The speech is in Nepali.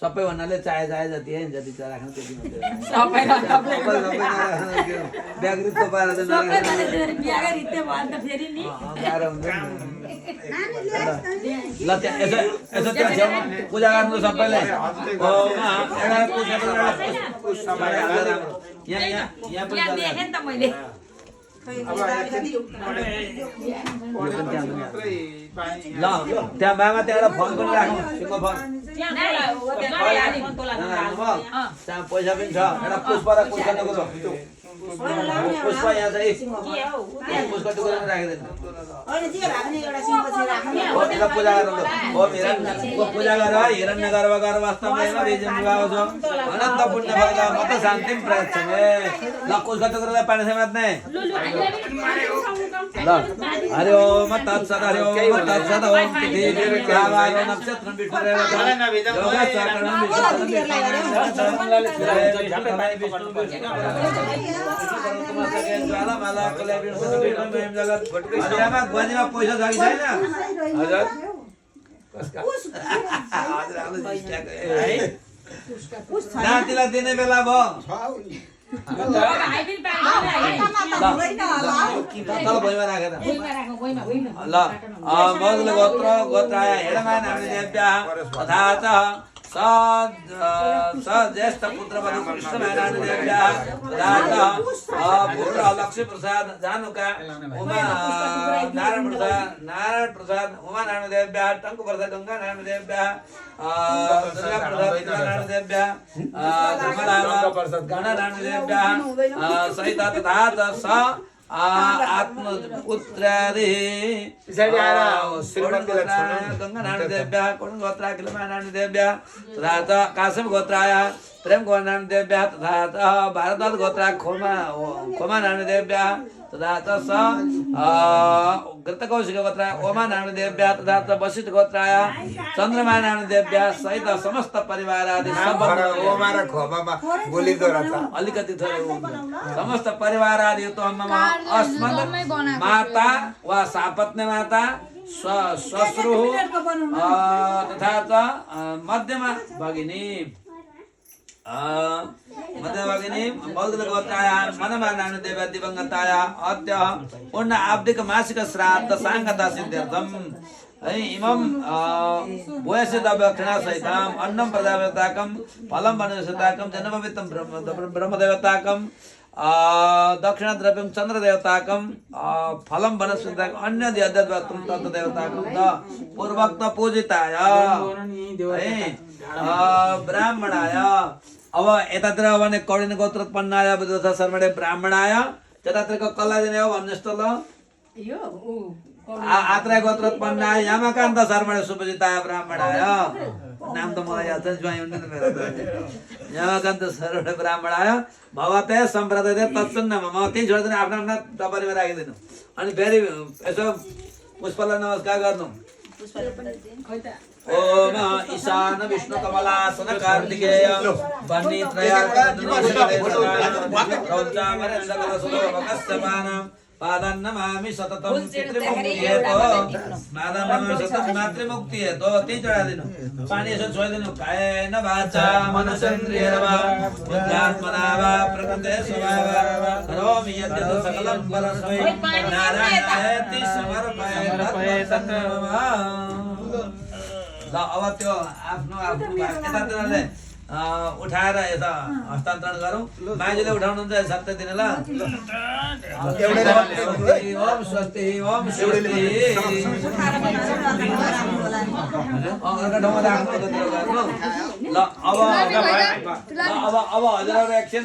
सबै भन्नाले चाहे जति है जति चाहिँ राख्नु त्यति मात्रै व्याकृत पाएर गाह्रो हुन्छ ल त्यहाँ यसो त्यहाँ छेउमा पूजा गर्नु सबैले यहाँ पनि ल त्यहाँ मामा त्यहाँबाट फोन पनि राख्नु सिङ्गो फोन त्यहाँ पैसा पनि छ एउटा पुष्प र पुष्पको पुष्प यहाँ चाहिँ पुष्पको टुक्रा पनि राखिदिनु पूजा गर्नु पूजा गरेर हिरण्य गर्भ गर्भस्तमेन बीजमुगावसो अनन्त पुण्य फल मत शान्तिं प्रयच्छमे ल पुष्प टुक्रालाई पानी से मात्ने ल हरि ओम तत्सत् हरि ओम तत्सत् ओम पृथ्वी भावारो नक्षत्रं विष्णुरेवता योगा चक्रणं ज्वालामाला कले विष्णुमें जगत भटकेश्वरमा गनीमा पैसा छ कि छैन हजुर कसका हजुर आउनु दिस्ट्याको है नातिलाई दिने बेला भयो तल भुइँमा राखेर ल मगुल गोत्र गोत्राय हेडमान देव्या तथा च स ज्येष्ठ पुत्र बनु कृष्णनारायण देव्या तथा च पुत्र लक्ष्मी प्रसाद जानुका उमा नारायण प्रसाद उमा नारायण देव्या टंकु प्रसाद गंगा नारायण देव्या दुर्गा प्रसाद नारायण देव्या गणा नारायण देव्या सहित तथा च आत्म पुत्रादि गंगा नारायण देव्या कोण गोत्रा किलमा नारायण देव्या तथा च काश्यप गोत्राय प्रेम कुमार नारायण देव्या तथा च भारद्वाज गोत्रा खोमा नारायण देव्या तथा च घृतकौशिक गोत्राय ओमा नारायण देव्या तथा च वशिष्ठ गोत्राय चन्द्रमा नारायण देव्या सहित समस्त परिवार आदि अलिकति थोरै समस्त परिवार आदि अस्मद माता वा सापत्नी माता श्वश्रु तथा च मध्यमा भगिनी बौद्ध गोत्राय मनमा नारायण देव्या दिवंगताय अद्य पूर्ण आब्दिक मासिक श्राद्ध सांगता सिद्ध्यर्थम इमं भूयस्य दक्षिणा सहितम् अन्नं प्रजापताकं फलं वनस्पताकं जन्मवित्तं ब्रह्मदेवताकं दक्षिण द्रव्यं चंद्रदेवताकं फलं वनस्पताकं अन्य अद्वैतं तत्देवताकं पूर्वोक्त पूजिताय ब्राह्मणाय अब यतातिर भने कौडिन्य गोत्रोत्पन्नाय बुद्ध शर्मणे ब्राह्मणाय त्यतातिरको कसलाई दिने हो भन्नुहोस् त ल आत्रेय गोत्रोत्पन्नाय यामकान्त शर्मणे सुपूजिताय ब्राह्मणाय नाम त मलाई याद छ ज्वाइँ हुँदैन मेरो त यामकान्त शर्मणे ब्राह्मणाय भवते सम्प्रदाय तत्सन्न म त्यही छोड्दिनु आफ्नो आफ्नो टपरीमा राखिदिनु अनि फेरि यसो पुष्पलाई नमस्कार गर्नु ओम ईशान विष्णु कमलासन कार्तिकेय वन्नी त्रयार्कौचामरन्दकलसुलोभकस्यपानं पादन्नमामि सततं पितृमुक्तिहेतो मातृमुक्तिहेतो त्यही चढाइदिनु पानी यसो छोइदिनु कायेन वाचा मनसेन्द्रियर्वा बुद्ध्यात्मना वा प्रकृते स्वभावा करोमि यद्यत् सकलं परस्मै नारायणायति समर्पयामि ल अब त्यो आफ्नो यतातिरले उठाएर यता हस्तान्तरण गरौँ माइजूले उठाउनुहुन्छ सत्य दिने ल ओम स्वस्ति ओम स्वस्ति अर्को ठाउँमा राख्नु ल अब हजुरहरू एकछिन